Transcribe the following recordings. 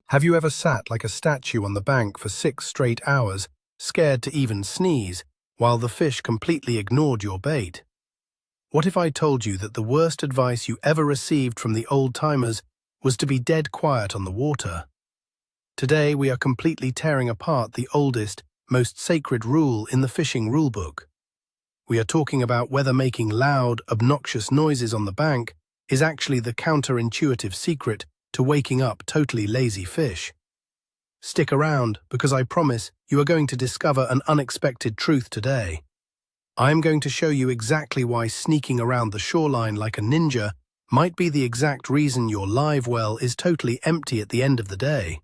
Have you ever sat like a statue on the bank for 6 straight hours, scared to even sneeze, while the fish completely ignored your bait? What if I told you that the worst advice you ever received from the old-timers was to be dead quiet on the water? Today we are completely tearing apart the oldest, most sacred rule in the fishing rulebook. We are talking about whether making loud, obnoxious noises on the bank is actually the counterintuitive secret to waking up totally lazy fish. Stick around, because I promise you are going to discover an unexpected truth today. I am going to show you exactly why sneaking around the shoreline like a ninja might be the exact reason your live well is totally empty at the end of the day.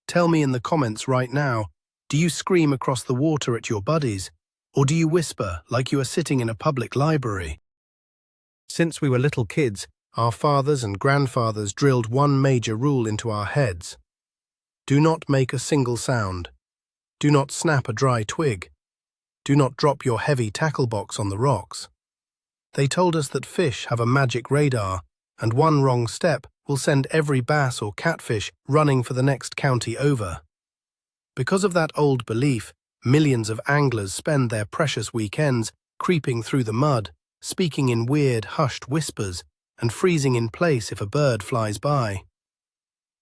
Tell me in the comments right now, do you scream across the water at your buddies, or do you whisper like you are sitting in a public library? Since we were little kids, our fathers and grandfathers drilled one major rule into our heads. Do not make a single sound. Do not snap a dry twig. Do not drop your heavy tackle box on the rocks. They told us that fish have a magic radar, and one wrong step will send every bass or catfish running for the next county over. Because of that old belief, millions of anglers spend their precious weekends creeping through the mud, speaking in weird, hushed whispers, and freezing in place if a bird flies by.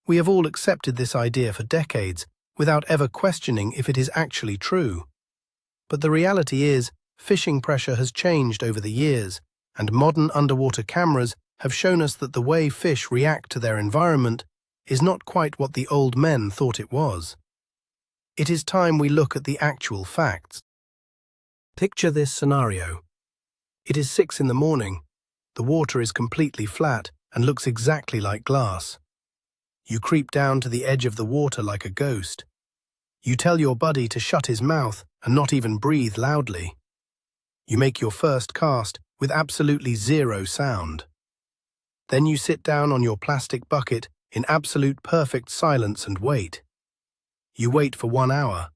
We have all accepted this idea for decades without ever questioning if it is actually true. But the reality is, fishing pressure has changed over the years, and modern underwater cameras have shown us that the way fish react to their environment is not quite what the old men thought it was. It is time we look at the actual facts. Picture this scenario. It is 6 in the morning. The water is completely flat and looks exactly like glass. You creep down to the edge of the water like a ghost. You tell your buddy to shut his mouth and not even breathe loudly. You make your first cast with absolutely zero sound. Then you sit down on your plastic bucket in absolute perfect silence and wait. You wait for 1 hour,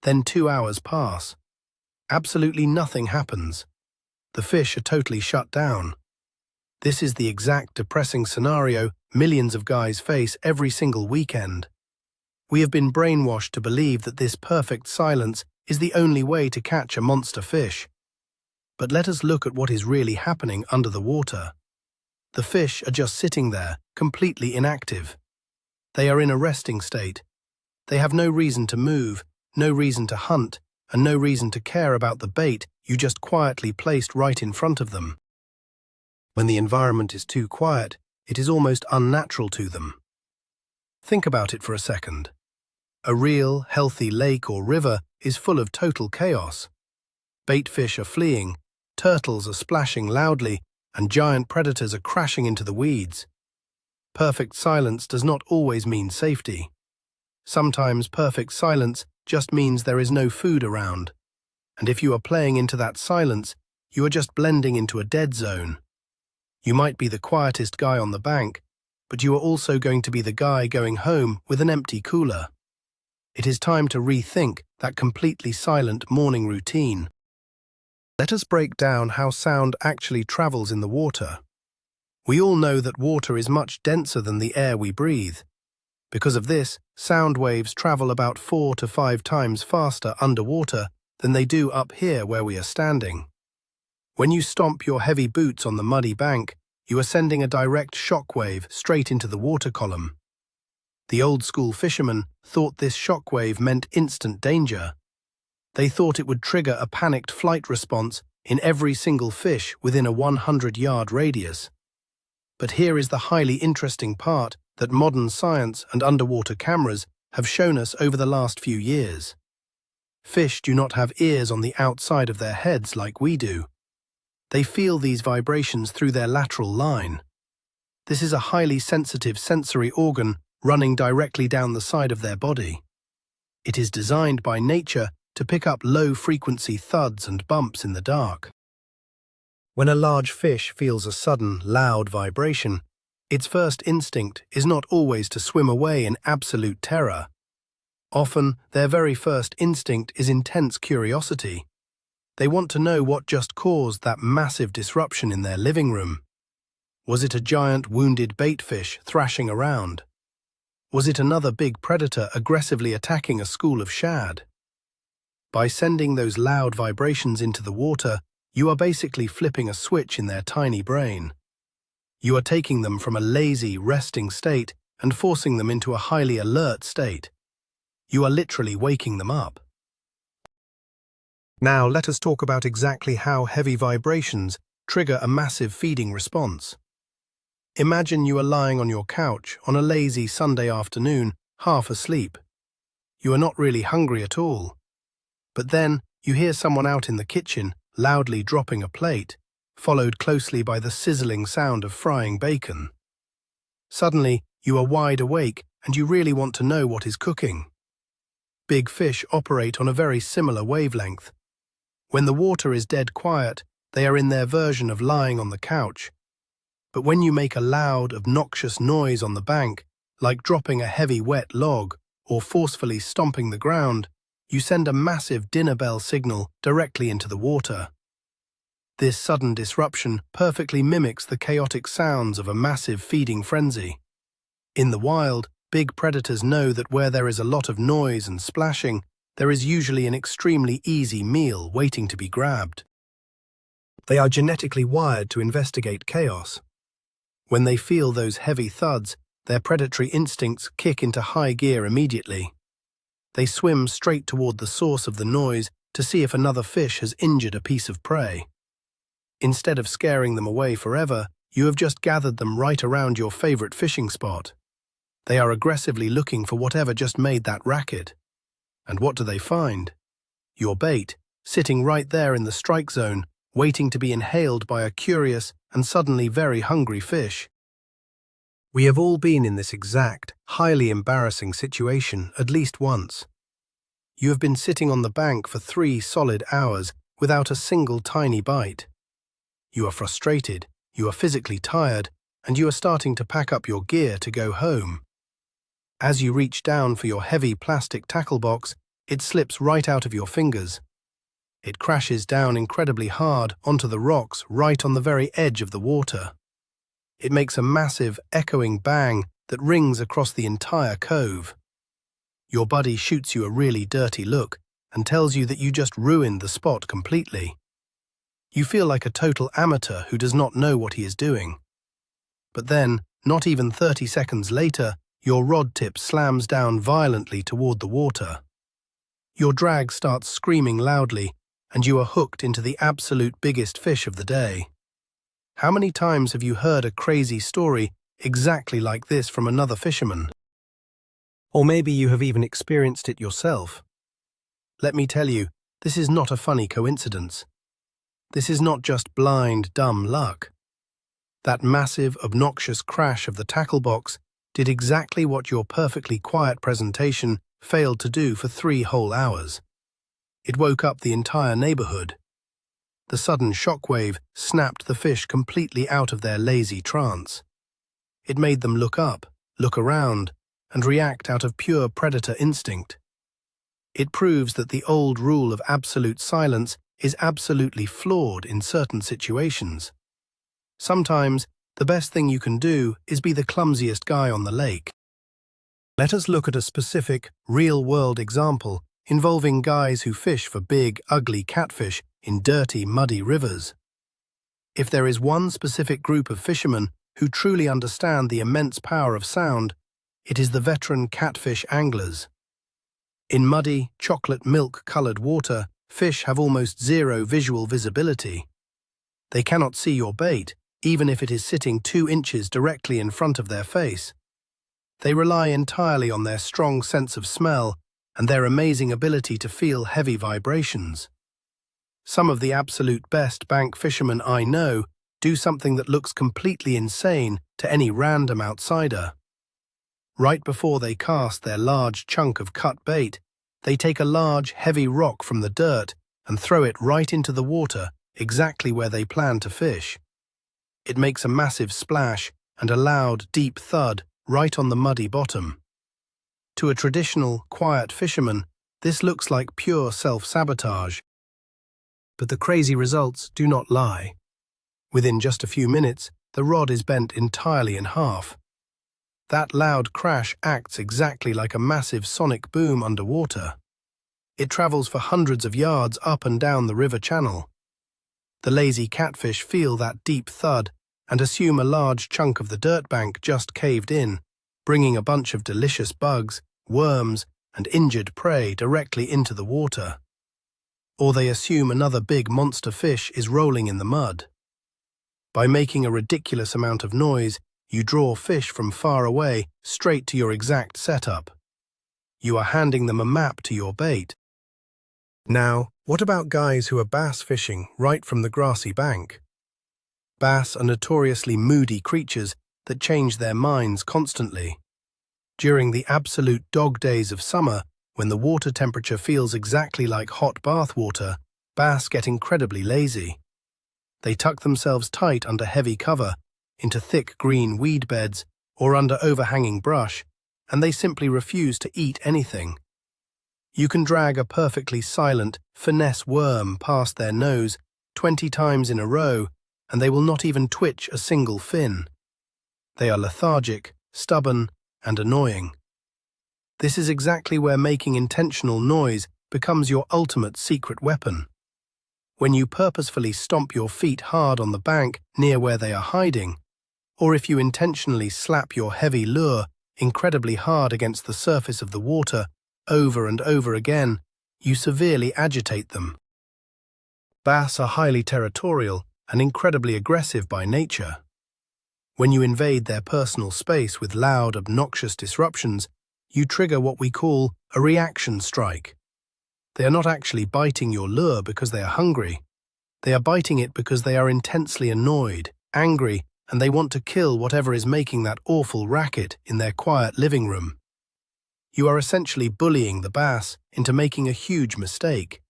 then 2 hours pass. Absolutely nothing happens. The fish are totally shut down. This is the exact depressing scenario millions of guys face every single weekend. We have been brainwashed to believe that this perfect silence is the only way to catch a monster fish. But let us look at what is really happening under the water. The fish are just sitting there, completely inactive. They are in a resting state. They have no reason to move, no reason to hunt, and no reason to care about the bait you just quietly placed right in front of them. When the environment is too quiet, it is almost unnatural to them. Think about it for a second. A real, healthy lake or river is full of total chaos. Bait fish are fleeing, turtles are splashing loudly, and giant predators are crashing into the weeds. Perfect silence does not always mean safety. Sometimes perfect silence just means there is no food around. And if you are playing into that silence, you are just blending into a dead zone. You might be the quietest guy on the bank, but you are also going to be the guy going home with an empty cooler. It is time to rethink that completely silent morning routine. Let us break down how sound actually travels in the water. We all know that water is much denser than the air we breathe. Because of this, sound waves travel about 4 to 5 times faster underwater than they do up here where we are standing. When you stomp your heavy boots on the muddy bank, you are sending a direct shock wave straight into the water column. The old-school fishermen thought this shock wave meant instant danger. They thought it would trigger a panicked flight response in every single fish within a 100-yard radius. But here is the highly interesting part that modern science and underwater cameras have shown us over the last few years. Fish do not have ears on the outside of their heads like we do. They feel these vibrations through their lateral line. This is a highly sensitive sensory organ running directly down the side of their body. It is designed by nature to pick up low-frequency thuds and bumps in the dark. When a large fish feels a sudden, loud vibration, its first instinct is not always to swim away in absolute terror. Often, their very first instinct is intense curiosity. They want to know what just caused that massive disruption in their living room. Was it a giant wounded baitfish thrashing around? Was it another big predator aggressively attacking a school of shad? By sending those loud vibrations into the water, you are basically flipping a switch in their tiny brain. You are taking them from a lazy, resting state and forcing them into a highly alert state. You are literally waking them up. Now let us talk about exactly how heavy vibrations trigger a massive feeding response. Imagine you are lying on your couch on a lazy Sunday afternoon, half asleep. You are not really hungry at all. But then you hear someone out in the kitchen loudly dropping a plate, followed closely by the sizzling sound of frying bacon. Suddenly, you are wide awake and you really want to know what is cooking. Big fish operate on a very similar wavelength. When the water is dead quiet, they are in their version of lying on the couch. But when you make a loud, obnoxious noise on the bank, like dropping a heavy wet log or forcefully stomping the ground, you send a massive dinner bell signal directly into the water. This sudden disruption perfectly mimics the chaotic sounds of a massive feeding frenzy. In the wild, big predators know that where there is a lot of noise and splashing, there is usually an extremely easy meal waiting to be grabbed. They are genetically wired to investigate chaos. When they feel those heavy thuds, their predatory instincts kick into high gear immediately. They swim straight toward the source of the noise to see if another fish has injured a piece of prey. Instead of scaring them away forever, you have just gathered them right around your favorite fishing spot. They are aggressively looking for whatever just made that racket. And what do they find? Your bait, sitting right there in the strike zone, waiting to be inhaled by a curious and suddenly very hungry fish. We have all been in this exact, highly embarrassing situation at least once. You have been sitting on the bank for 3 solid hours without a single tiny bite. You are frustrated, you are physically tired, and you are starting to pack up your gear to go home. As you reach down for your heavy plastic tackle box, it slips right out of your fingers. It crashes down incredibly hard onto the rocks right on the very edge of the water. It makes a massive, echoing bang that rings across the entire cove. Your buddy shoots you a really dirty look and tells you that you just ruined the spot completely. You feel like a total amateur who does not know what he is doing. But then, not even 30 seconds later, your rod tip slams down violently toward the water. Your drag starts screaming loudly, and you are hooked into the absolute biggest fish of the day. How many times have you heard a crazy story exactly like this from another fisherman? Or maybe you have even experienced it yourself. Let me tell you, this is not a funny coincidence. This is not just blind, dumb luck. That massive, obnoxious crash of the tackle box did exactly what your perfectly quiet presentation failed to do for 3 whole hours. It woke up the entire neighborhood. The sudden shockwave snapped the fish completely out of their lazy trance. It made them look up, look around, and react out of pure predator instinct. It proves that the old rule of absolute silence is absolutely flawed in certain situations. Sometimes, the best thing you can do is be the clumsiest guy on the lake. Let us look at a specific, real-world example involving guys who fish for big, ugly catfish in dirty, muddy rivers. If there is one specific group of fishermen who truly understand the immense power of sound, it is the veteran catfish anglers. In muddy, chocolate milk-colored water, fish have almost zero visual visibility. They cannot see your bait, even if it is sitting 2 inches directly in front of their face. They rely entirely on their strong sense of smell and their amazing ability to feel heavy vibrations. Some of the absolute best bank fishermen I know do something that looks completely insane to any random outsider. Right before they cast their large chunk of cut bait, they take a large, heavy rock from the dirt and throw it right into the water exactly where they plan to fish. It makes a massive splash and a loud, deep thud right on the muddy bottom. To a traditional, quiet fisherman, this looks like pure self-sabotage. But the crazy results do not lie. Within just a few minutes, the rod is bent entirely in half. That loud crash acts exactly like a massive sonic boom underwater. It travels for hundreds of yards up and down the river channel. The lazy catfish feel that deep thud and assume a large chunk of the dirt bank just caved in, bringing a bunch of delicious bugs, worms, and injured prey directly into the water. Or they assume another big monster fish is rolling in the mud. By making a ridiculous amount of noise, you draw fish from far away straight to your exact setup. You are handing them a map to your bait. Now, what about guys who are bass fishing right from the grassy bank? Bass are notoriously moody creatures that change their minds constantly. During the absolute dog days of summer, when the water temperature feels exactly like hot bath water, bass get incredibly lazy. They tuck themselves tight under heavy cover, into thick green weed beds, or under overhanging brush, and they simply refuse to eat anything. You can drag a perfectly silent, finesse worm past their nose 20 times in a row, and they will not even twitch a single fin. They are lethargic, stubborn, and annoying. This is exactly where making intentional noise becomes your ultimate secret weapon. When you purposefully stomp your feet hard on the bank near where they are hiding, or if you intentionally slap your heavy lure incredibly hard against the surface of the water over and over again, you severely agitate them. Bass are highly territorial and incredibly aggressive by nature. When you invade their personal space with loud, obnoxious disruptions, you trigger what we call a reaction strike. They are not actually biting your lure because they are hungry. They are biting it because they are intensely annoyed, angry, and they want to kill whatever is making that awful racket in their quiet living room. You are essentially bullying the bass into making a huge mistake.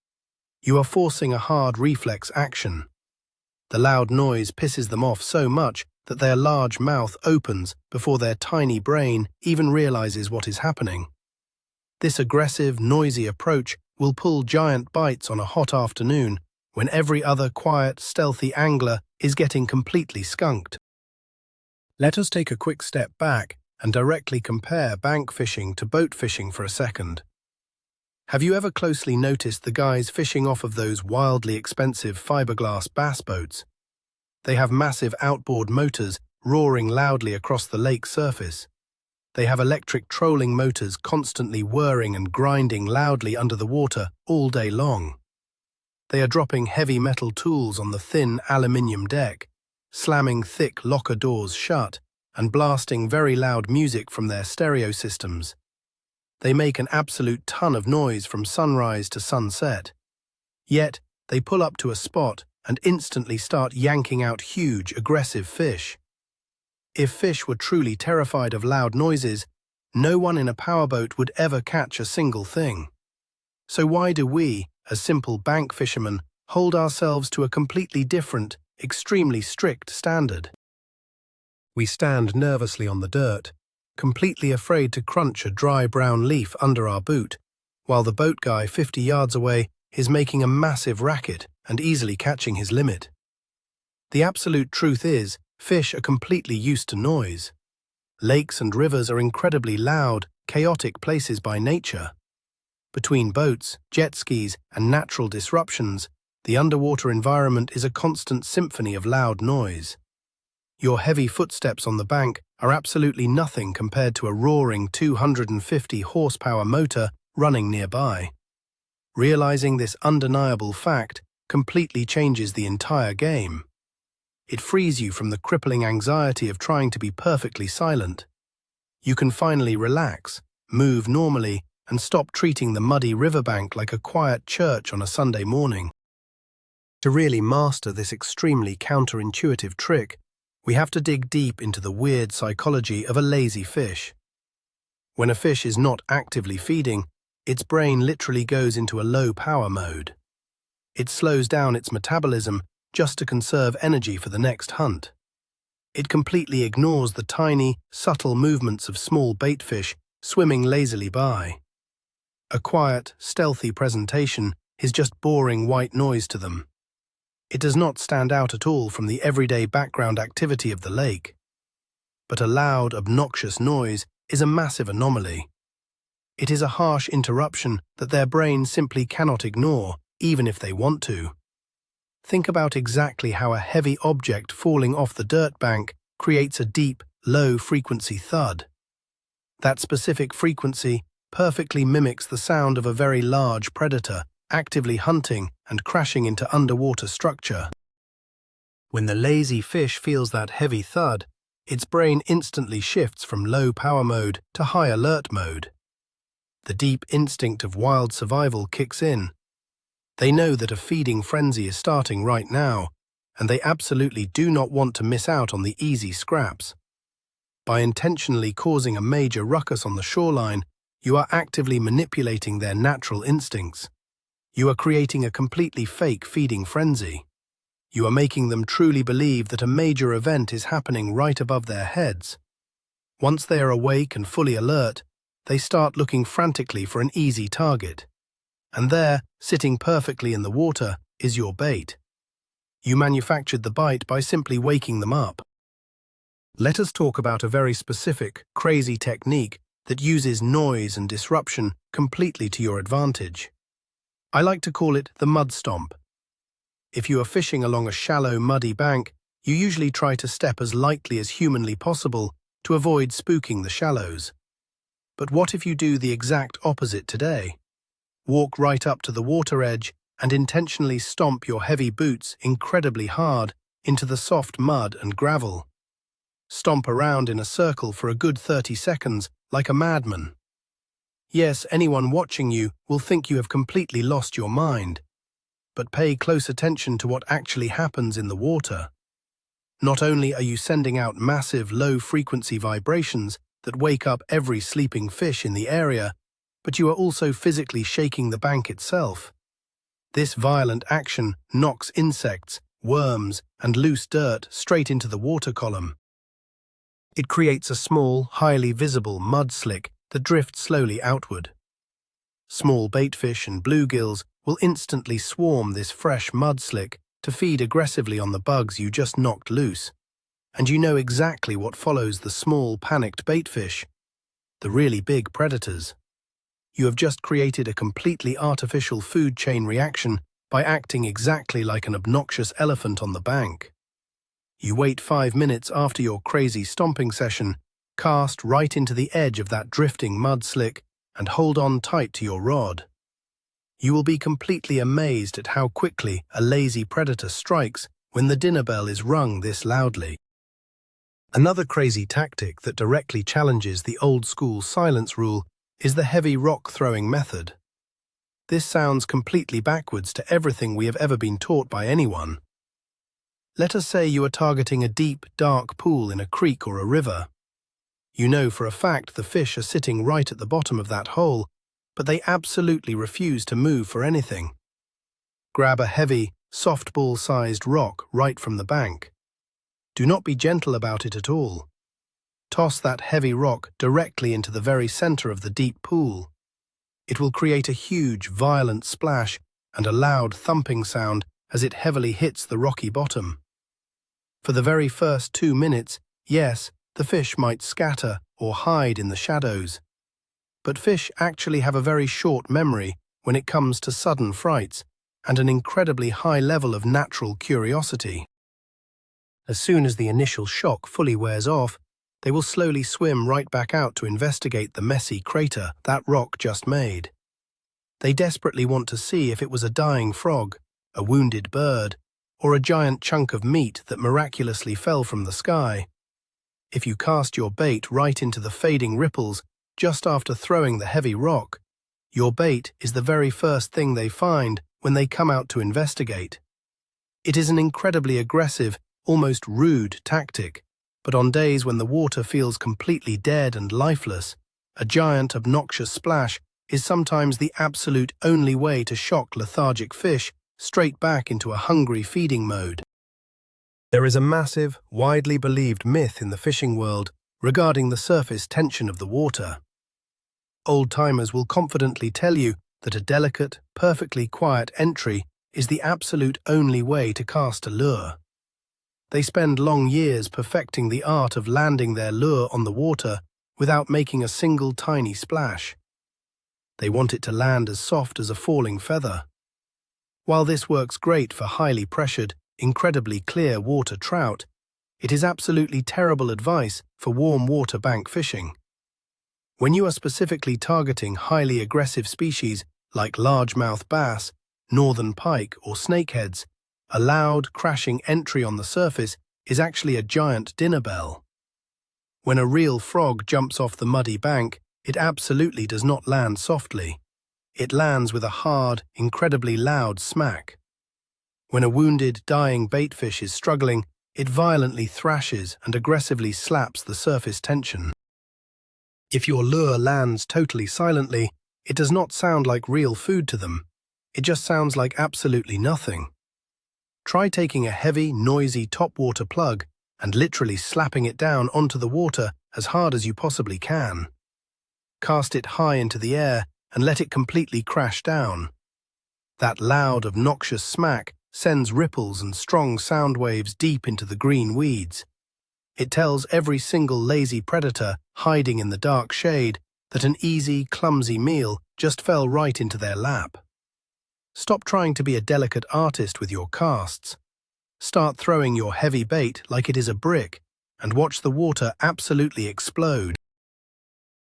You are forcing a hard reflex action. The loud noise pisses them off so much that their large mouth opens before their tiny brain even realizes what is happening. This aggressive, noisy approach will pull giant bites on a hot afternoon when every other quiet, stealthy angler is getting completely skunked. Let us take a quick step back and directly compare bank fishing to boat fishing for a second. Have you ever closely noticed the guys fishing off of those wildly expensive fiberglass bass boats? They have massive outboard motors roaring loudly across the lake surface. They have electric trolling motors constantly whirring and grinding loudly under the water all day long. They are dropping heavy metal tools on the thin aluminium deck, slamming thick locker doors shut, and blasting very loud music from their stereo systems. They make an absolute ton of noise from sunrise to sunset. Yet, they pull up to a spot and instantly start yanking out huge, aggressive fish. If fish were truly terrified of loud noises, no one in a powerboat would ever catch a single thing. So why do we, as simple bank fishermen, hold ourselves to a completely different, extremely strict standard? We stand nervously on the dirt, completely afraid to crunch a dry brown leaf under our boot, while the boat guy 50 yards away is making a massive racket and easily catching his limit. The absolute truth is, fish are completely used to noise. Lakes and rivers are incredibly loud, chaotic places by nature. Between boats, jet skis, and natural disruptions, the underwater environment is a constant symphony of loud noise. Your heavy footsteps on the bank are absolutely nothing compared to a roaring 250 horsepower motor running nearby. Realizing this undeniable fact completely changes the entire game. It frees you from the crippling anxiety of trying to be perfectly silent. You can finally relax, move normally, and stop treating the muddy riverbank like a quiet church on a Sunday morning. To really master this extremely counterintuitive trick, we have to dig deep into the weird psychology of a lazy fish. When a fish is not actively feeding, its brain literally goes into a low-power mode. It slows down its metabolism just to conserve energy for the next hunt. It completely ignores the tiny, subtle movements of small baitfish swimming lazily by. A quiet, stealthy presentation is just boring white noise to them. It does not stand out at all from the everyday background activity of the lake. but a loud, obnoxious noise is a massive anomaly. It is a harsh interruption that their brain simply cannot ignore, even if they want to. Think about exactly how a heavy object falling off the dirt bank creates a deep, low-frequency thud. That specific frequency perfectly mimics the sound of a very large predator actively hunting and crashing into underwater structure. When the lazy fish feels that heavy thud, its brain instantly shifts from low power mode to high alert mode. The deep instinct of wild survival kicks in. They know that a feeding frenzy is starting right now, and they absolutely do not want to miss out on the easy scraps. By intentionally causing a major ruckus on the shoreline, you are actively manipulating their natural instincts. You are creating a completely fake feeding frenzy. You are making them truly believe that a major event is happening right above their heads. Once they are awake and fully alert, they start looking frantically for an easy target. And there, sitting perfectly in the water, is your bait. You manufactured the bite by simply waking them up. Let us talk about a very specific, crazy technique that uses noise and disruption completely to your advantage. I like to call it the mud stomp. If you are fishing along a shallow, muddy bank, you usually try to step as lightly as humanly possible to avoid spooking the shallows. But what if you do the exact opposite today? Walk right up to the water edge and intentionally stomp your heavy boots incredibly hard into the soft mud and gravel. Stomp around in a circle for a good 30 seconds like a madman. Yes, anyone watching you will think you have completely lost your mind. But pay close attention to what actually happens in the water. Not only are you sending out massive low-frequency vibrations that wake up every sleeping fish in the area, but you are also physically shaking the bank itself. This violent action knocks insects, worms, and loose dirt straight into the water column. It creates a small, highly visible mud slick that drifts slowly outward. Small baitfish and bluegills will instantly swarm this fresh mud slick to feed aggressively on the bugs you just knocked loose. And you know exactly what follows the small, panicked baitfish, the really big predators. You have just created a completely artificial food chain reaction by acting exactly like an obnoxious elephant on the bank. You wait 5 minutes after your crazy stomping session, cast right into the edge of that drifting mud slick, and hold on tight to your rod. You will be completely amazed at how quickly a lazy predator strikes when the dinner bell is rung this loudly. Another crazy tactic that directly challenges the old-school silence rule is the heavy rock-throwing method. This sounds completely backwards to everything we have ever been taught by anyone. Let us say you are targeting a deep, dark pool in a creek or a river. You know for a fact the fish are sitting right at the bottom of that hole, but they absolutely refuse to move for anything. Grab a heavy, softball-sized rock right from the bank. Do not be gentle about it at all. Toss that heavy rock directly into the very center of the deep pool. It will create a huge, violent splash and a loud thumping sound as it heavily hits the rocky bottom. For the very first 2 minutes, yes, the fish might scatter or hide in the shadows. But fish actually have a very short memory when it comes to sudden frights and an incredibly high level of natural curiosity. As soon as the initial shock fully wears off, they will slowly swim right back out to investigate the messy crater that rock just made. They desperately want to see if it was a dying frog, a wounded bird, or a giant chunk of meat that miraculously fell from the sky. If you cast your bait right into the fading ripples just after throwing the heavy rock, your bait is the very first thing they find when they come out to investigate. It is an incredibly aggressive, almost rude tactic, but on days when the water feels completely dead and lifeless, a giant obnoxious splash is sometimes the absolute only way to shock lethargic fish straight back into a hungry feeding mode. There is a massive, widely believed myth in the fishing world regarding the surface tension of the water. Old-timers will confidently tell you that a delicate, perfectly quiet entry is the absolute only way to cast a lure. They spend long years perfecting the art of landing their lure on the water without making a single tiny splash. They want it to land as soft as a falling feather. While this works great for highly pressured, incredibly clear water trout, it is absolutely terrible advice for warm water bank fishing. When you are specifically targeting highly aggressive species like largemouth bass, northern pike, or snakeheads, a loud, crashing entry on the surface is actually a giant dinner bell. When a real frog jumps off the muddy bank, it absolutely does not land softly. It lands with a hard, incredibly loud smack. When a wounded, dying baitfish is struggling, it violently thrashes and aggressively slaps the surface tension. If your lure lands totally silently, it does not sound like real food to them. It just sounds like absolutely nothing. Try taking a heavy, noisy topwater plug and literally slapping it down onto the water as hard as you possibly can. Cast it high into the air and let it completely crash down. That loud, obnoxious smack sends ripples and strong sound waves deep into the green weeds. It tells every single lazy predator hiding in the dark shade that an easy, clumsy meal just fell right into their lap. Stop trying to be a delicate artist with your casts. Start throwing your heavy bait like it is a brick and watch the water absolutely explode.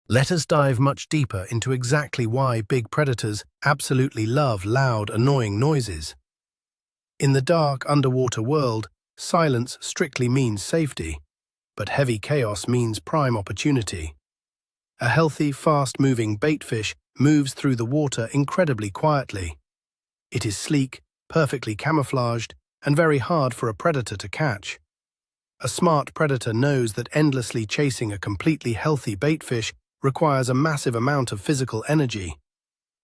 Let us dive much deeper into exactly why big predators absolutely love loud, annoying noises. In the dark underwater world, silence strictly means safety, but heavy chaos means prime opportunity. A healthy, fast-moving baitfish moves through the water incredibly quietly. It is sleek, perfectly camouflaged, and very hard for a predator to catch. A smart predator knows that endlessly chasing a completely healthy baitfish requires a massive amount of physical energy.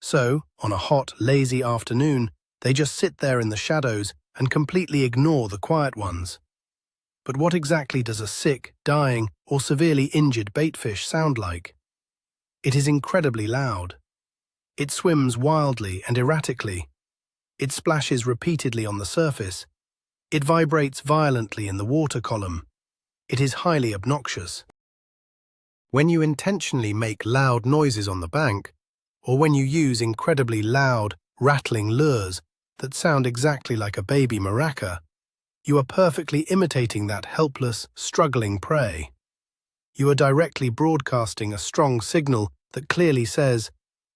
So, on a hot, lazy afternoon, they just sit there in the shadows and completely ignore the quiet ones. But what exactly does a sick, dying, or severely injured baitfish sound like? It is incredibly loud. It swims wildly and erratically. It splashes repeatedly on the surface. It vibrates violently in the water column. It is highly obnoxious. When you intentionally make loud noises on the bank, or when you use incredibly loud, rattling lures that sound exactly like a baby maraca, you are perfectly imitating that helpless, struggling prey. You are directly broadcasting a strong signal that clearly says,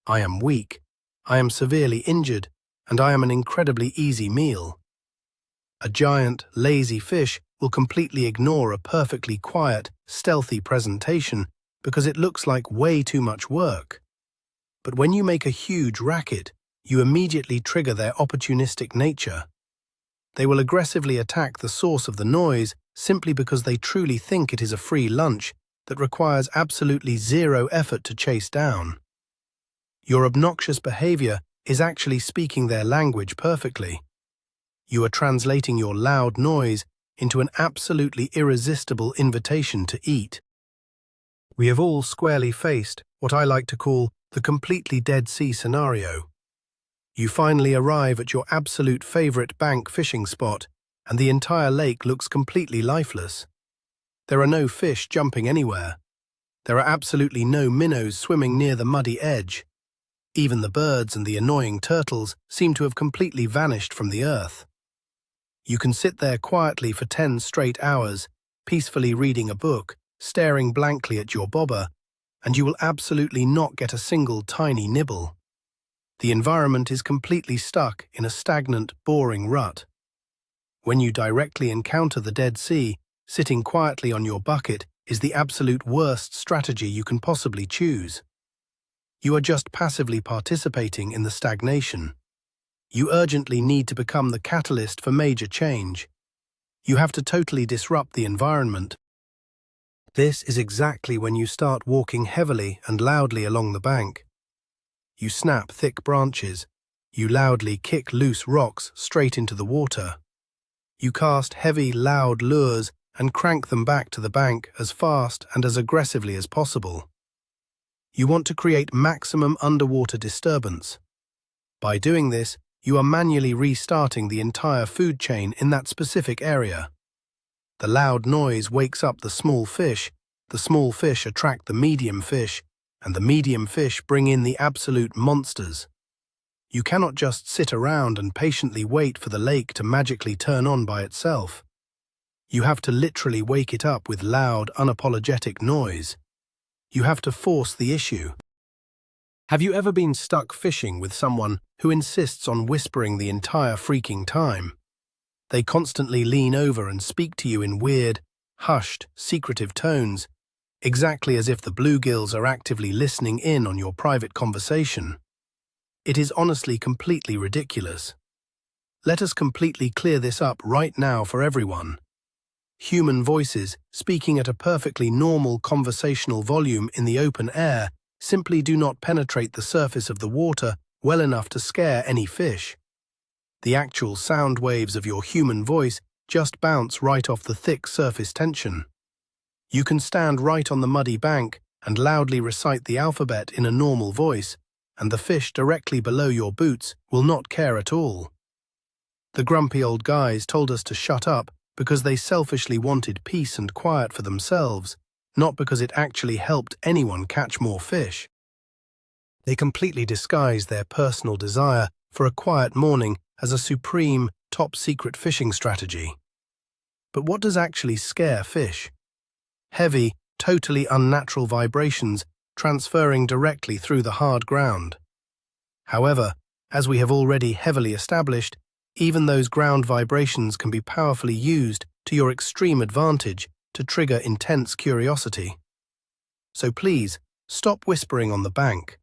"I am weak, I am severely injured, and I am an incredibly easy meal." A giant, lazy fish will completely ignore a perfectly quiet, stealthy presentation because it looks like way too much work. But when you make a huge racket, you immediately trigger their opportunistic nature. They will aggressively attack the source of the noise simply because they truly think it is a free lunch that requires absolutely zero effort to chase down. Your obnoxious behavior is actually speaking their language perfectly. You are translating your loud noise into an absolutely irresistible invitation to eat. We have all squarely faced what I like to call the completely Dead Sea scenario. You finally arrive at your absolute favorite bank fishing spot, and the entire lake looks completely lifeless. There are no fish jumping anywhere. There are absolutely no minnows swimming near the muddy edge. Even the birds and the annoying turtles seem to have completely vanished from the earth. You can sit there quietly for 10 straight hours, peacefully reading a book, staring blankly at your bobber, and you will absolutely not get a single tiny nibble. The environment is completely stuck in a stagnant, boring rut. When you directly encounter the Dead Sea, sitting quietly on your bucket is the absolute worst strategy you can possibly choose. You are just passively participating in the stagnation. You urgently need to become the catalyst for major change. You have to totally disrupt the environment. This is exactly when you start walking heavily and loudly along the bank. You snap thick branches. You loudly kick loose rocks straight into the water. You cast heavy, loud lures and crank them back to the bank as fast and as aggressively as possible. You want to create maximum underwater disturbance. By doing this, you are manually restarting the entire food chain in that specific area. The loud noise wakes up the small fish attract the medium fish, and the medium fish bring in the absolute monsters. You cannot just sit around and patiently wait for the lake to magically turn on by itself. You have to literally wake it up with loud, unapologetic noise. You have to force the issue. Have you ever been stuck fishing with someone who insists on whispering the entire freaking time? They constantly lean over and speak to you in weird, hushed, secretive tones, exactly as if the bluegills are actively listening in on your private conversation. It is honestly completely ridiculous. Let us completely clear this up right now for everyone. Human voices, speaking at a perfectly normal conversational volume in the open air, simply do not penetrate the surface of the water well enough to scare any fish. The actual sound waves of your human voice just bounce right off the thick surface tension. You can stand right on the muddy bank and loudly recite the alphabet in a normal voice, and the fish directly below your boots will not care at all. The grumpy old guys told us to shut up because they selfishly wanted peace and quiet for themselves, not because it actually helped anyone catch more fish. They completely disguised their personal desire for a quiet morning as a supreme, top-secret fishing strategy. But what does actually scare fish? Heavy, totally unnatural vibrations transferring directly through the hard ground. However, as we have already heavily established, even those ground vibrations can be powerfully used to your extreme advantage to trigger intense curiosity. So please, stop whispering on the bank.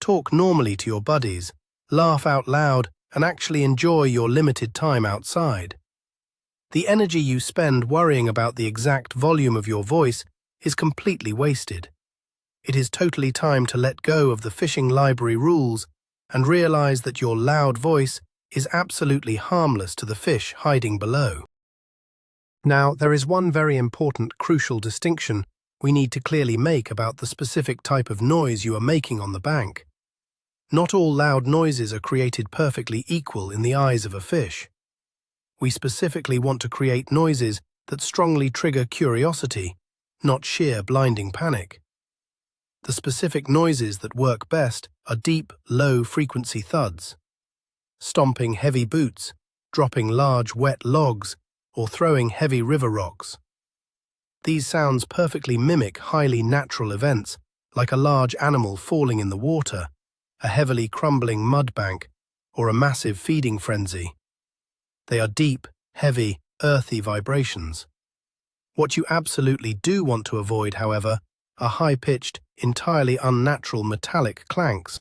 Talk normally to your buddies, laugh out loud, and actually enjoy your limited time outside. The energy you spend worrying about the exact volume of your voice is completely wasted. It is totally time to let go of the fishing library rules and realize that your loud voice is absolutely harmless to the fish hiding below. Now, there is one very important, crucial distinction we need to clearly make about the specific type of noise you are making on the bank. Not all loud noises are created perfectly equal in the eyes of a fish. We specifically want to create noises that strongly trigger curiosity, not sheer blinding panic. The specific noises that work best are deep, low-frequency thuds, stomping heavy boots, dropping large wet logs, or throwing heavy river rocks. These sounds perfectly mimic highly natural events, like a large animal falling in the water, a heavily crumbling mud bank, or a massive feeding frenzy. They are deep, heavy, earthy vibrations. What you absolutely do want to avoid, however, are high-pitched, entirely unnatural metallic clanks.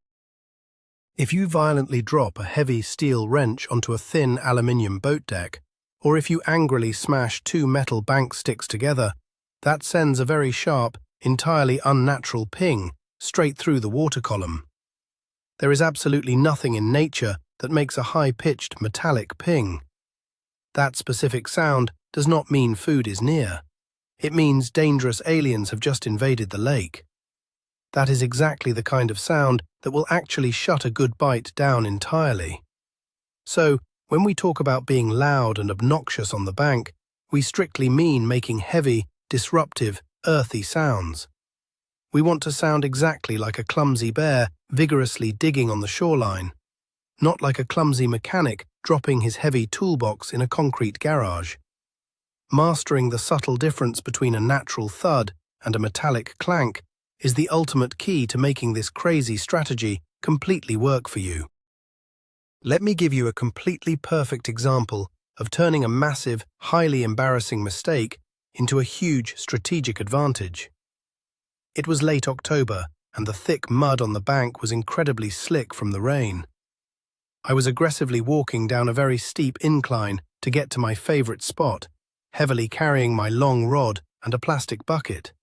If you violently drop a heavy steel wrench onto a thin aluminium boat deck, or if you angrily smash two metal bank sticks together, that sends a very sharp, entirely unnatural ping straight through the water column. There is absolutely nothing in nature that makes a high-pitched metallic ping. That specific sound does not mean food is near. It means dangerous aliens have just invaded the lake. That is exactly the kind of sound that will actually shut a good bite down entirely. So, when we talk about being loud and obnoxious on the bank, we strictly mean making heavy, disruptive, earthy sounds. We want to sound exactly like a clumsy bear vigorously digging on the shoreline, not like a clumsy mechanic dropping his heavy toolbox in a concrete garage. Mastering the subtle difference between a natural thud and a metallic clank is the ultimate key to making this crazy strategy completely work for you. Let me give you a completely perfect example of turning a massive, highly embarrassing mistake into a huge strategic advantage. It was late October, and the thick mud on the bank was incredibly slick from the rain. I was aggressively walking down a very steep incline to get to my favorite spot, heavily carrying my long rod and a plastic bucket.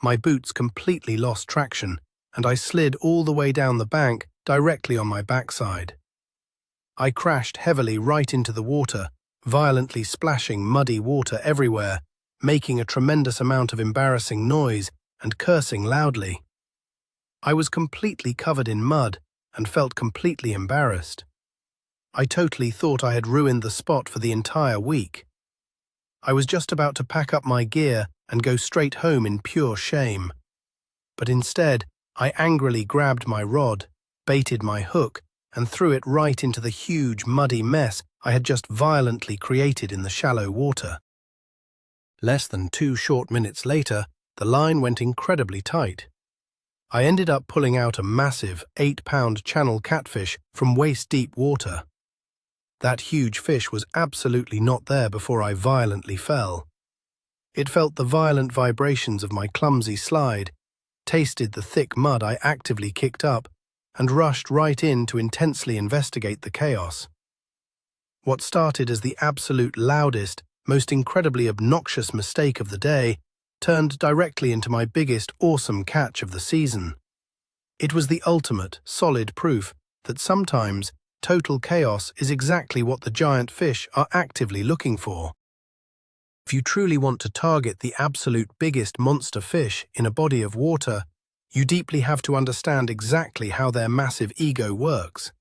My boots completely lost traction, and I slid all the way down the bank directly on my backside. I crashed heavily right into the water, violently splashing muddy water everywhere, making a tremendous amount of embarrassing noise and cursing loudly. I was completely covered in mud and felt completely embarrassed. I totally thought I had ruined the spot for the entire week. I was just about to pack up my gear and go straight home in pure shame. But instead, I angrily grabbed my rod, baited my hook, and threw it right into the huge, muddy mess I had just violently created in the shallow water. Less than 2 short minutes later, the line went incredibly tight. I ended up pulling out a massive 8-pound channel catfish from waist-deep water. That huge fish was absolutely not there before I violently fell. It felt the violent vibrations of my clumsy slide, tasted the thick mud I actively kicked up, and rushed right in to intensely investigate the chaos. What started as the absolute loudest, most incredibly obnoxious mistake of the day turned directly into my biggest awesome catch of the season. It was the ultimate, solid proof that sometimes total chaos is exactly what the giant fish are actively looking for. If you truly want to target the absolute biggest monster fish in a body of water, you deeply have to understand exactly how their massive ego works.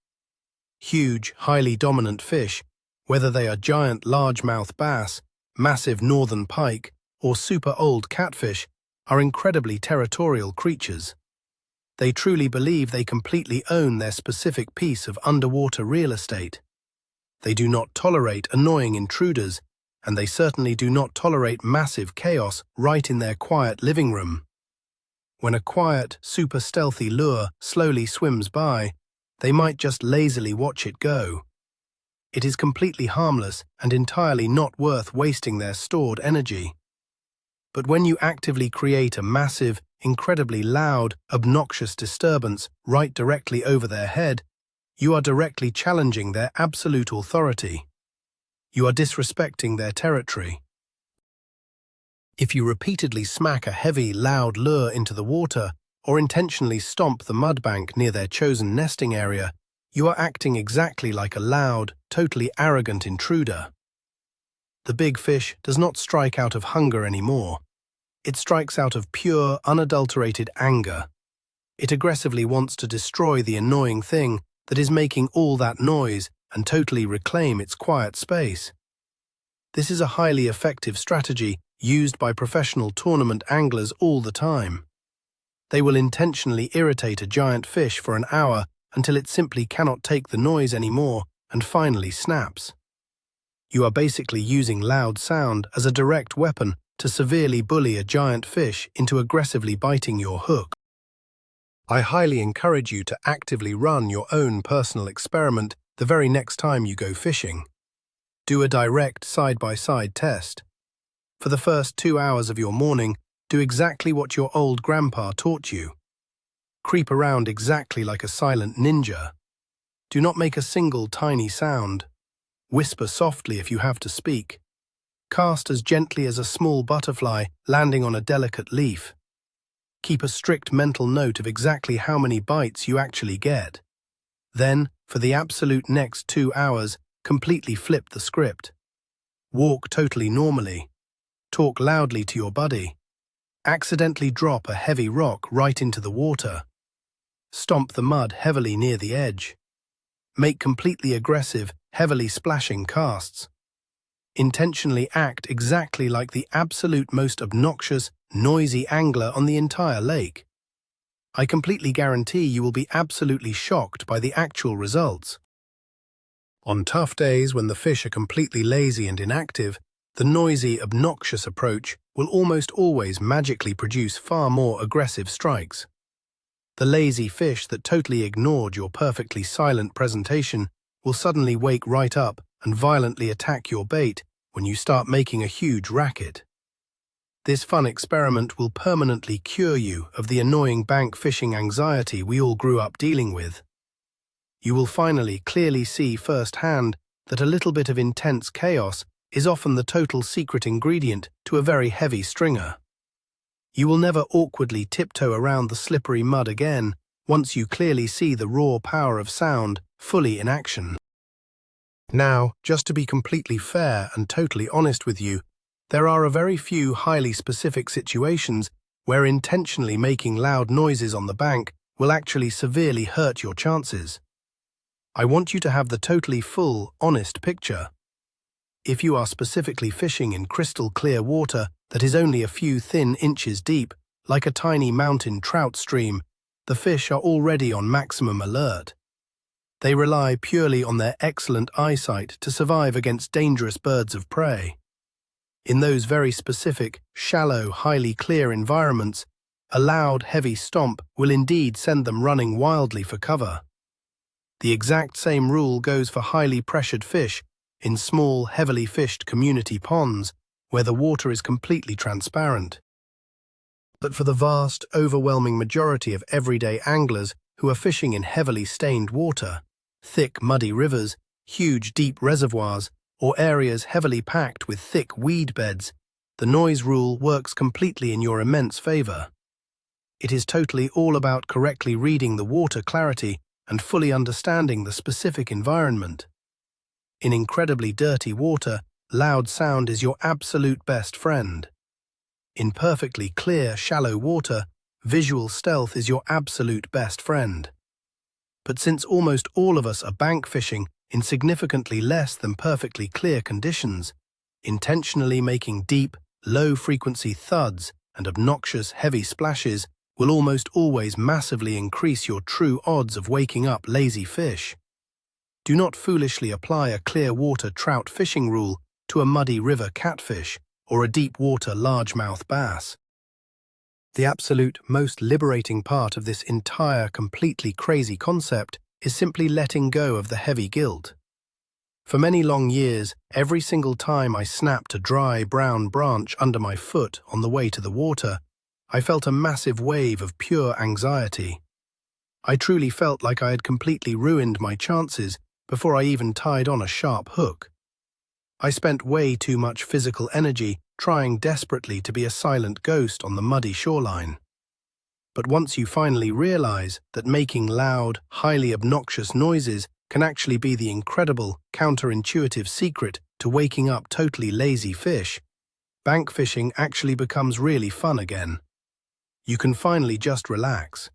Huge, highly dominant fish, whether they are giant largemouth bass, massive northern pike, or super old catfish, are incredibly territorial creatures. They truly believe they completely own their specific piece of underwater real estate. They do not tolerate annoying intruders, and they certainly do not tolerate massive chaos right in their quiet living room. When a quiet, super stealthy lure slowly swims by, they might just lazily watch it go. It is completely harmless and entirely not worth wasting their stored energy. But when you actively create a massive, incredibly loud, obnoxious disturbance right directly over their head, you are directly challenging their absolute authority. You are disrespecting their territory. If you repeatedly smack a heavy, loud lure into the water or intentionally stomp the mudbank near their chosen nesting area, you are acting exactly like a loud, totally arrogant intruder. The big fish does not strike out of hunger anymore. It strikes out of pure, unadulterated anger. It aggressively wants to destroy the annoying thing that is making all that noise and totally reclaim its quiet space. This is a highly effective strategy used by professional tournament anglers all the time. They will intentionally irritate a giant fish for an hour until it simply cannot take the noise anymore and finally snaps. You are basically using loud sound as a direct weapon to severely bully a giant fish into aggressively biting your hook. I highly encourage you to actively run your own personal experiment the very next time you go fishing. Do a direct side-by-side test. For the first 2 hours of your morning, do exactly what your old grandpa taught you. Creep around exactly like a silent ninja. Do not make a single tiny sound. Whisper softly if you have to speak. Cast as gently as a small butterfly landing on a delicate leaf. Keep a strict mental note of exactly how many bites you actually get. Then, for the absolute next 2 hours, completely flip the script. Walk totally normally. Talk loudly to your buddy. Accidentally drop a heavy rock right into the water. Stomp the mud heavily near the edge. Make completely aggressive, heavily splashing casts. Intentionally act exactly like the absolute most obnoxious, noisy angler on the entire lake. I completely guarantee you will be absolutely shocked by the actual results. On tough days when the fish are completely lazy and inactive, the noisy, obnoxious approach will almost always magically produce far more aggressive strikes. The lazy fish that totally ignored your perfectly silent presentation will suddenly wake right up and violently attack your bait when you start making a huge racket. This fun experiment will permanently cure you of the annoying bank fishing anxiety we all grew up dealing with. You will finally clearly see firsthand that a little bit of intense chaos is often the total secret ingredient to a very heavy stringer. You will never awkwardly tiptoe around the slippery mud again once you clearly see the raw power of sound fully in action. Now, just to be completely fair and totally honest with you, there are a very few highly specific situations where intentionally making loud noises on the bank will actually severely hurt your chances. I want you to have the totally full, honest picture. If you are specifically fishing in crystal clear water that is only a few thin inches deep, like a tiny mountain trout stream, the fish are already on maximum alert. They rely purely on their excellent eyesight to survive against dangerous birds of prey. In those very specific, shallow, highly clear environments, a loud, heavy stomp will indeed send them running wildly for cover. The exact same rule goes for highly pressured fish in small, heavily fished community ponds where the water is completely transparent. But for the vast, overwhelming majority of everyday anglers who are fishing in heavily stained water, thick, muddy rivers, huge, deep reservoirs, or areas heavily packed with thick weed beds, the noise rule works completely in your immense favor. It is totally all about correctly reading the water clarity and fully understanding the specific environment. In incredibly dirty water, loud sound is your absolute best friend. In perfectly clear, shallow water, visual stealth is your absolute best friend. But since almost all of us are bank fishing in significantly less than perfectly clear conditions, intentionally making deep, low-frequency thuds and obnoxious, heavy splashes will almost always massively increase your true odds of waking up lazy fish. Do not foolishly apply a clear water trout fishing rule to a muddy river catfish or a deep water largemouth bass. The absolute most liberating part of this entire completely crazy concept is simply letting go of the heavy guilt. For many long years, every single time I snapped a dry brown branch under my foot on the way to the water, I felt a massive wave of pure anxiety. I truly felt like I had completely ruined my chances before I even tied on a sharp hook. I spent way too much physical energy trying desperately to be a silent ghost on the muddy shoreline. But once you finally realize that making loud, highly obnoxious noises can actually be the incredible, counterintuitive secret to waking up totally lazy fish, bank fishing actually becomes really fun again. You can finally just relax.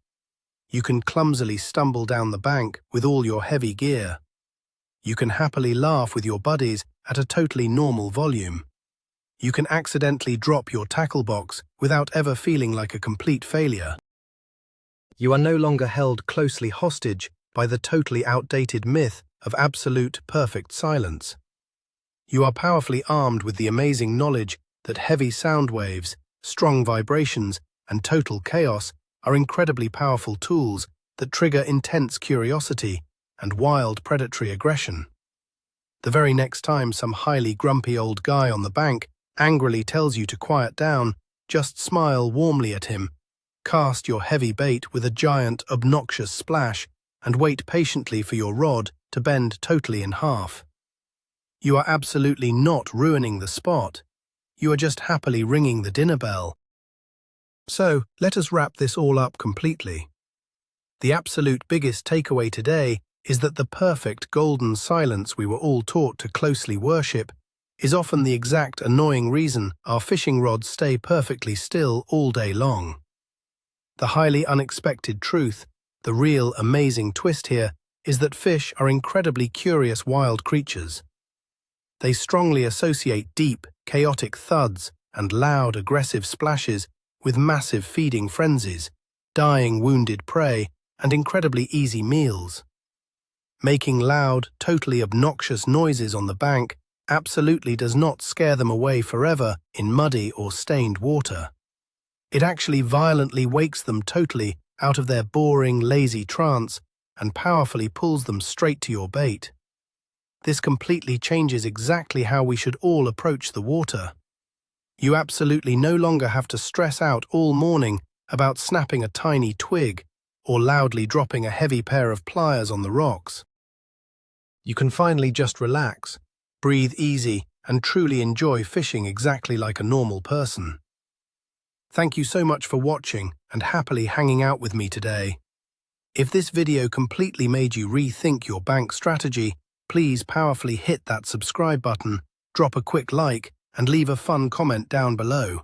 You can clumsily stumble down the bank with all your heavy gear. You can happily laugh with your buddies at a totally normal volume. You can accidentally drop your tackle box without ever feeling like a complete failure. You are no longer held closely hostage by the totally outdated myth of absolute perfect silence. You are powerfully armed with the amazing knowledge that heavy sound waves, strong vibrations, and total chaos are incredibly powerful tools that trigger intense curiosity and wild predatory aggression. The very next time some highly grumpy old guy on the bank angrily tells you to quiet down, just smile warmly at him, cast your heavy bait with a giant, obnoxious splash, and wait patiently for your rod to bend totally in half. You are absolutely not ruining the spot. You are just happily ringing the dinner bell. So, let us wrap this all up completely. The absolute biggest takeaway today is that the perfect golden silence we were all taught to closely worship is often the exact annoying reason our fishing rods stay perfectly still all day long. The highly unexpected truth, the real amazing twist here, is that fish are incredibly curious wild creatures. They strongly associate deep, chaotic thuds and loud, aggressive splashes with massive feeding frenzies, dying wounded prey, and incredibly easy meals. Making loud, totally obnoxious noises on the bank absolutely does not scare them away forever in muddy or stained water. It actually violently wakes them totally out of their boring, lazy trance and powerfully pulls them straight to your bait. This completely changes exactly how we should all approach the water. You absolutely no longer have to stress out all morning about snapping a tiny twig or loudly dropping a heavy pair of pliers on the rocks. You can finally just relax, breathe easy, and truly enjoy fishing exactly like a normal person. Thank you so much for watching and happily hanging out with me today. If this video completely made you rethink your bank strategy, please powerfully hit that subscribe button, drop a quick like, and leave a fun comment down below.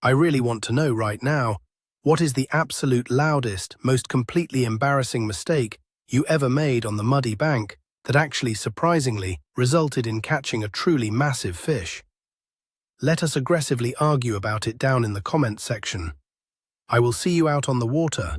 I really want to know right now, what is the absolute loudest, most completely embarrassing mistake you ever made on the muddy bank that actually surprisingly resulted in catching a truly massive fish? Let us aggressively argue about it down in the comments section. I will see you out on the water.